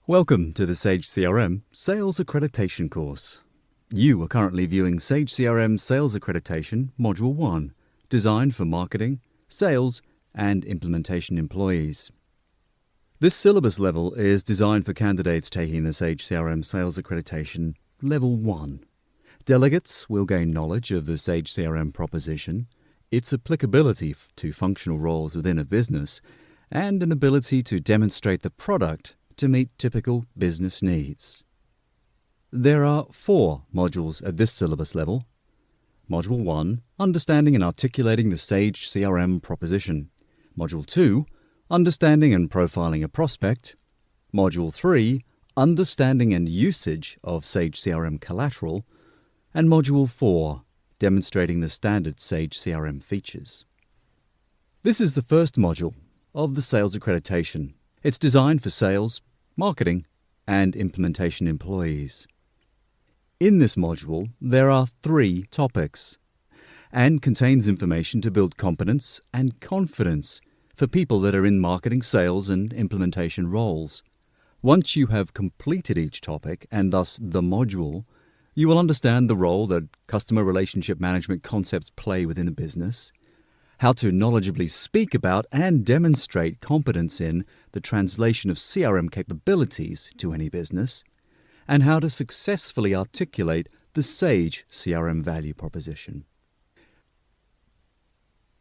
Welcome to the Sage CRM Sales Accreditation course. You are currently viewing Sage CRM Sales Accreditation Module 1, designed for marketing, sales, and implementation employees. This syllabus level is designed for candidates taking the Sage CRM Sales Accreditation Level 1. Delegates will gain knowledge of the Sage CRM proposition, its applicability to functional roles within a business, and an ability to demonstrate the product to meet typical business needs. There are 4 modules at this syllabus level. Module 1, Understanding and Articulating the Sage CRM Proposition. Module 2, Understanding and Profiling a Prospect. Module 3, Understanding and Usage of Sage CRM Collateral. And Module 4, Demonstrating the Standard Sage CRM Features. This is the first module of the Sales Accreditation. It's designed for sales, marketing, and implementation employees. In this module, there are 3 topics and contains information to build competence and confidence for people that are in marketing, sales, and implementation roles. Once you have completed each topic, and thus the module, you will understand the role that customer relationship management concepts play within a business, how to knowledgeably speak about and demonstrate competence in the translation of CRM capabilities to any business, and how to successfully articulate the Sage CRM value proposition.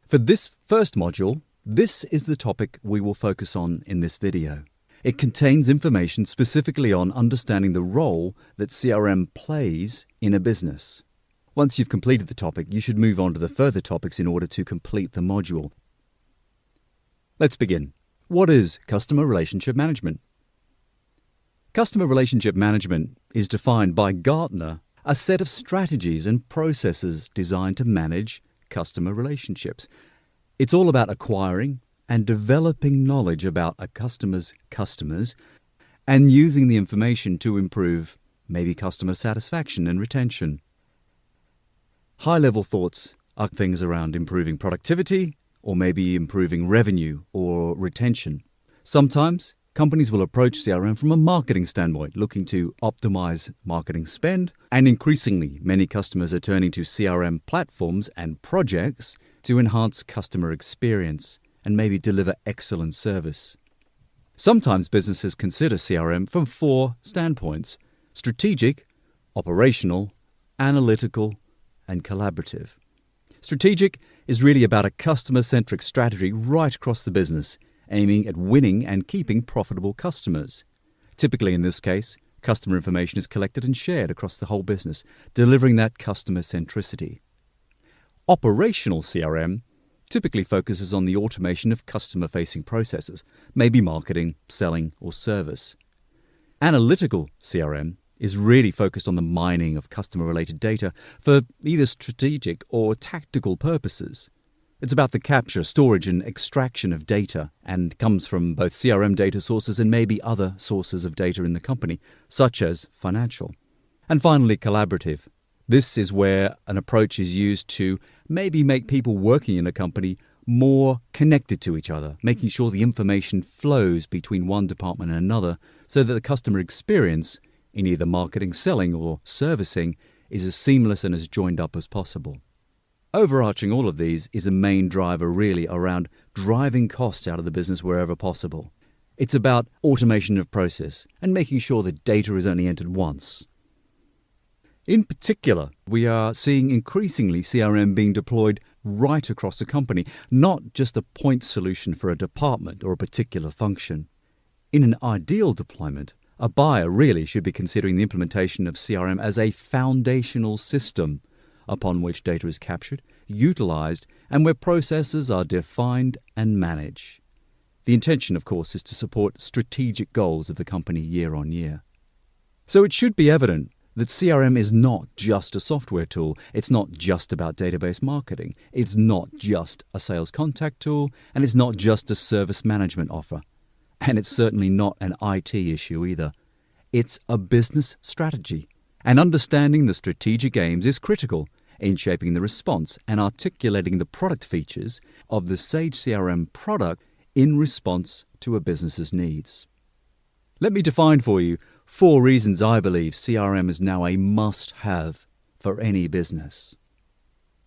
For this first module, this is the topic we will focus on in this video. It contains information specifically on understanding the role that CRM plays in a business. Once you've completed the topic, you should move on to the further topics in order to complete the module. Let's begin. What is customer relationship management? Customer relationship management is defined by Gartner, a set of strategies and processes designed to manage customer relationships. It's all about acquiring and developing knowledge about a customer's customers and using the information to improve maybe customer satisfaction and retention. High-level thoughts are things around improving productivity or maybe improving revenue or retention. Sometimes companies will approach CRM from a marketing standpoint, looking to optimize marketing spend, and increasingly many customers are turning to CRM platforms and projects to enhance customer experience and maybe deliver excellent service. Sometimes businesses consider CRM from 4 standpoints: strategic, operational, analytical, and collaborative. Strategic is really about a customer-centric strategy right across the business, aiming at winning and keeping profitable customers. Typically in this case, customer information is collected and shared across the whole business, delivering that customer centricity. Operational CRM typically focuses on the automation of customer-facing processes, maybe marketing, selling, or service. Analytical CRM is really focused on the mining of customer-related data for either strategic or tactical purposes. It's about the capture, storage, and extraction of data, and comes from both CRM data sources and maybe other sources of data in the company, such as financial. And finally, collaborative. This is where an approach is used to maybe make people working in a company more connected to each other, making sure the information flows between one department and another so that the customer experience in either marketing, selling, or servicing is as seamless and as joined up as possible. Overarching all of these is a main driver really around driving costs out of the business wherever possible. It's about automation of process and making sure that data is only entered once. In particular, we are seeing increasingly CRM being deployed right across the company, not just a point solution for a department or a particular function. In an ideal deployment, a buyer really should be considering the implementation of CRM as a foundational system upon which data is captured, utilized, and where processes are defined and managed. The intention, of course, is to support strategic goals of the company year on year. So it should be evident that CRM is not just a software tool. It's not just about database marketing. It's not just a sales contact tool, and it's not just a service management offer. And it's certainly not an IT issue either. It's a business strategy. And understanding the strategic aims is critical in shaping the response and articulating the product features of the Sage CRM product in response to a business's needs. Let me define for you 4 reasons I believe CRM is now a must-have for any business.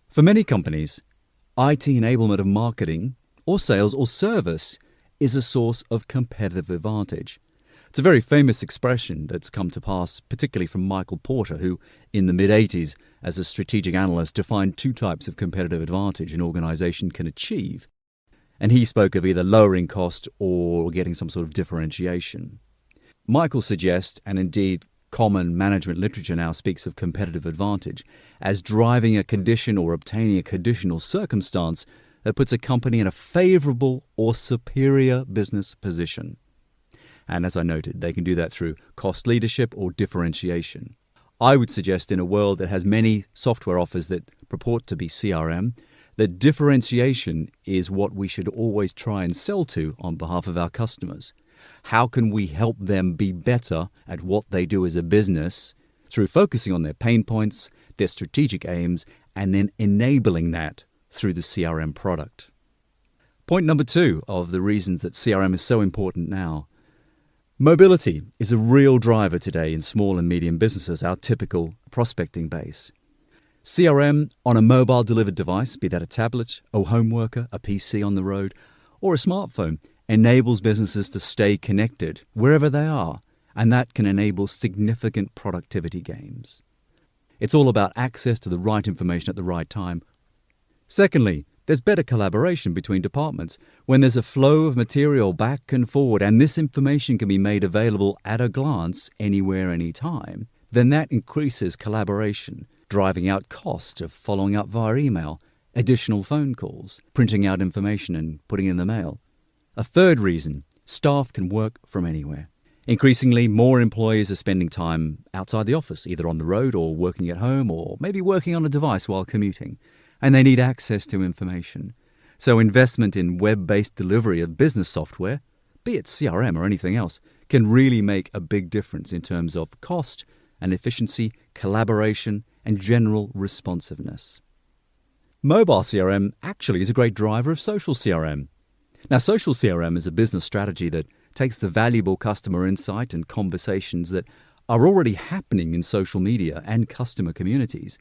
For many companies, IT enablement of marketing or sales or service is a source of competitive advantage. It's a very famous expression that's come to pass, particularly from Michael Porter, who, in the mid-'80s, as a strategic analyst, defined 2 types of competitive advantage an organization can achieve. And he spoke of either lowering cost or getting some sort of differentiation. Michael suggests, and indeed common management literature now speaks of competitive advantage, as driving a condition or obtaining a conditional circumstance that puts a company in a favorable or superior business position. And as I noted, they can do that through cost leadership or differentiation. I would suggest in a world that has many software offers that purport to be CRM, that differentiation is what we should always try and sell to on behalf of our customers. How can we help them be better at what they do as a business through focusing on their pain points, their strategic aims, and then enabling that through the CRM product? Point number 2 of the reasons that CRM is so important now. Mobility is a real driver today in small and medium businesses, our typical prospecting base. CRM on a mobile delivered device, be that a tablet, a home worker, a PC on the road, or a smartphone, enables businesses to stay connected wherever they are, and that can enable significant productivity gains. It's all about access to the right information at the right time. Secondly, there's better collaboration between departments. When there's a flow of material back and forward and this information can be made available at a glance anywhere, anytime, then that increases collaboration, driving out costs of following up via email, additional phone calls, printing out information and putting it in the mail. A third reason, staff can work from anywhere. Increasingly, more employees are spending time outside the office, either on the road or working at home or maybe working on a device while commuting, and they need access to information. So investment in web-based delivery of business software, be it CRM or anything else, can really make a big difference in terms of cost and efficiency, collaboration, and general responsiveness. Mobile CRM actually is a great driver of social CRM. Now, social CRM is a business strategy that takes the valuable customer insight and conversations that are already happening in social media and customer communities,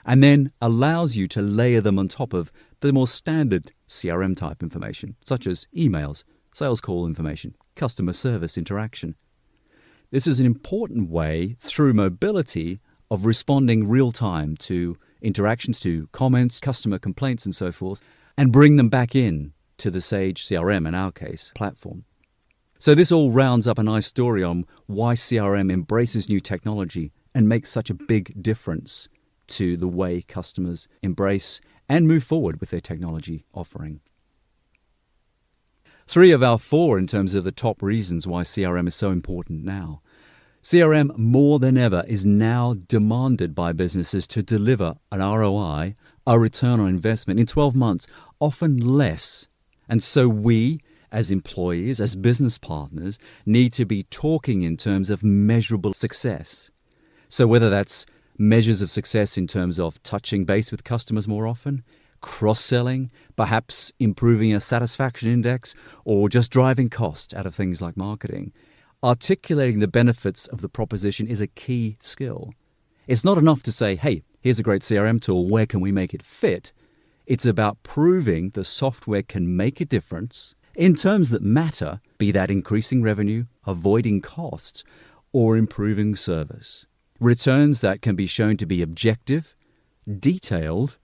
and then allows you to layer them on top of the more standard CRM type information, such as emails, sales call information, customer service interaction. This is an important way through mobility of responding real time to interactions, to comments, customer complaints and so forth, and bring them back in to the Sage CRM, in our case, platform. So this all rounds up a nice story on why CRM embraces new technology and makes such a big difference to the way customers embrace and move forward with their technology offering. 3 of our 4 in terms of the top reasons why CRM is so important now. CRM, more than ever, is now demanded by businesses to deliver an ROI, a return on investment, in 12 months, often less. And so we, as employees, as business partners, need to be talking in terms of measurable success. So whether that's measures of success in terms of touching base with customers more often, cross-selling, perhaps improving a satisfaction index, or just driving cost out of things like marketing, articulating the benefits of the proposition is a key skill. It's not enough to say, hey, here's a great CRM tool, where can we make it fit? It's about proving the software can make a difference in terms that matter, be that increasing revenue, avoiding costs, or improving service. Returns that can be shown to be objective, detailed,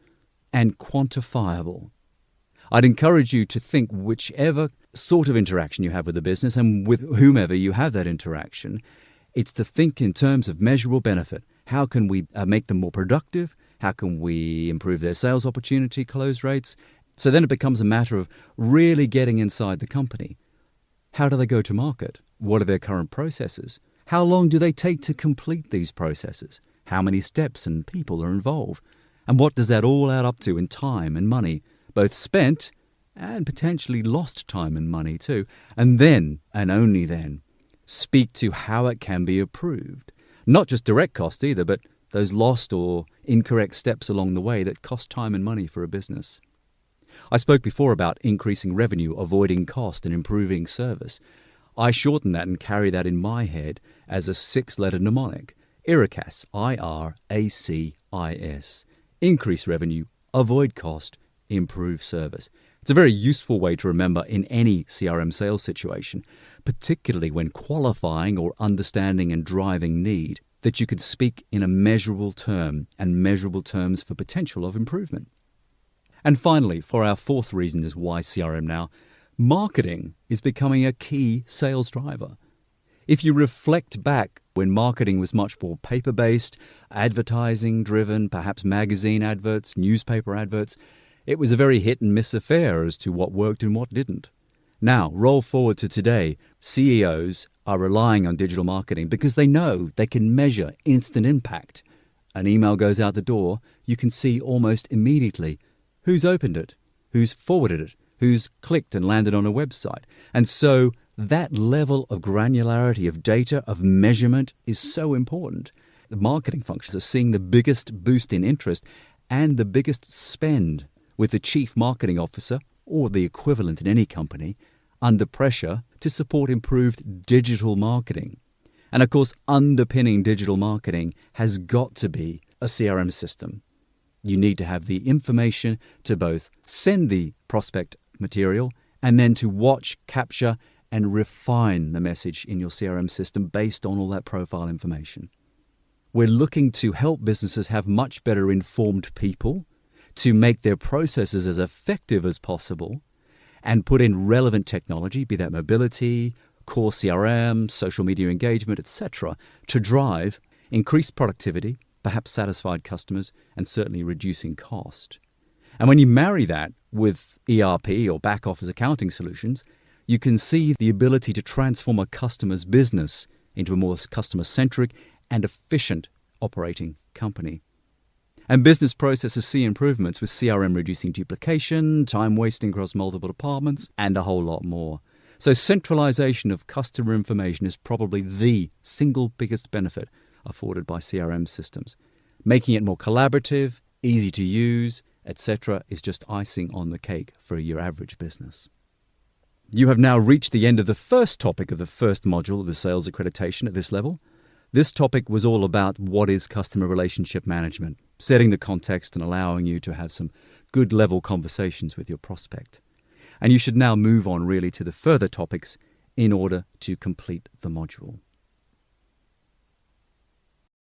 and quantifiable. I'd encourage you to think whichever sort of interaction you have with the business and with whomever you have that interaction, it's to think in terms of measurable benefit. How can we make them more productive? How can we improve their sales opportunity, close rates? So then it becomes a matter of really getting inside the company. How do they go to market? What are their current processes? How long do they take to complete these processes? How many steps and people are involved? And what does that all add up to in time and money, both spent and potentially lost time and money too? And then, and only then, speak to how it can be improved. Not just direct cost either, but those lost or incorrect steps along the way that cost time and money for a business. I spoke before about increasing revenue, avoiding cost, and improving service. I shorten that and carry that in my head as a 6-letter mnemonic. IRACAS, IRACIS. Increase revenue, avoid cost, improve service. It's a very useful way to remember in any CRM sales situation, particularly when qualifying or understanding and driving need, that you could speak in a measurable term and measurable terms for potential of improvement. And finally, for our fourth reason is why CRM now, marketing is becoming a key sales driver. If you reflect back when marketing was much more paper-based, advertising-driven, perhaps magazine adverts, newspaper adverts, it was a very hit-and-miss affair as to what worked and what didn't. Now, roll forward to today, CEOs are relying on digital marketing because they know they can measure instant impact. An email goes out the door, you can see almost immediately who's opened it, who's forwarded it, who's clicked and landed on a website. And so that level of granularity of data, of measurement is so important. The marketing functions are seeing the biggest boost in interest and the biggest spend, with the chief marketing officer or the equivalent in any company under pressure to support improved digital marketing. And of course, underpinning digital marketing has got to be a CRM system. You need to have the information to both send the prospect material and then to watch, capture, and refine the message in your CRM system based on all that profile information. We're looking to help businesses have much better informed people, to make their processes as effective as possible, and put in relevant technology, be that mobility, core CRM, social media engagement, etc., to drive increased productivity, perhaps satisfied customers, and certainly reducing cost. And when you marry that with ERP or back office accounting solutions, you can see the ability to transform a customer's business into a more customer-centric and efficient operating company. And business processes see improvements with CRM reducing duplication, time wasting across multiple departments, and a whole lot more. So centralization of customer information is probably the single biggest benefit afforded by CRM systems. Making it more collaborative, easy to use, etc. is just icing on the cake for your average business. You have now reached the end of the first topic of the first module of the sales accreditation at this level. This topic was all about what is customer relationship management, setting the context and allowing you to have some good level conversations with your prospect. And you should now move on really to the further topics in order to complete the module.